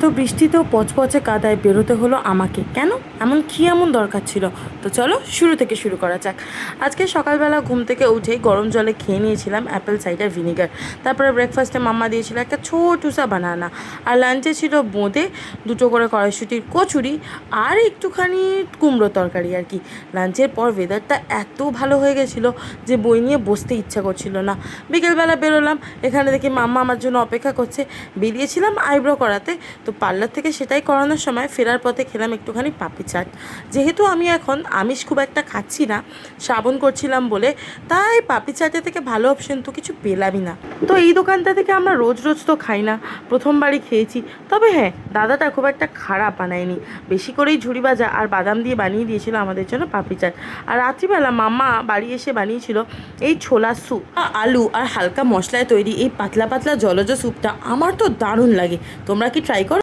তো বৃষ্টিতেও পচপচে কাদায় বেরোতে হলো আমাকে। কেন? এমন দরকার ছিল? তো চলো শুরু থেকে শুরু করা যাক। আজকে সকালবেলা ঘুম থেকে উঠেই গরম জলে খেয়ে নিয়েছিলাম অ্যাপেল সাইডার ভিনিগার। তারপরে ব্রেকফাস্টে মাম্মা দিয়েছিল একটা ছোটুসা বানানা, আর লাঞ্চে ছিল বোঁদে, দুটো করে কড়াইশুঁটির কচুরি, আর একটুখানি কুমড়ো তরকারি আর কি। লাঞ্চের পর ওয়েদারটা এত ভালো হয়ে গেছিলো যে বই নিয়ে বসতে ইচ্ছা করছিল না। বিকেলবেলা বেরোলাম, এখানে দেখি মাম্মা আমার জন্য অপেক্ষা করছে। বেরিয়েছিলাম আইব্রো করাতে, তো পার্লার থেকে সেটাই করানোর সময় ফেরার পথে খেলাম একটুখানি পাপড়ি চাট। যেহেতু আমি এখন আমিষ খুব একটা খাচ্ছি না, শ্রাবণ করছিলাম বলে, তাই পাপড়ি চাটের থেকে ভালো অপশন তো কিছু পেলামই না। তো এই দোকানটা থেকে আমরা রোজ রোজ তো খাই না, প্রথমবারই খেয়েছি। তবে হ্যাঁ, দাদাটা খুব একটা খারাপ বানায়নি, বেশি করেই ঝুড়ি ভাজা আর বাদাম দিয়ে বানিয়ে দিয়েছিল আমাদের জন্য পাপড়ি চাট। আর রাত্রিবেলা মাম্মা বাড়ি এসে বানিয়েছিল এই ছোলা স্যুপ, আলু আর হালকা মশলায় তৈরি এই পাতলা পাতলা জলজ স্যুপটা আমার তো দারুণ লাগে। তোমরা কি ট্রাই করো?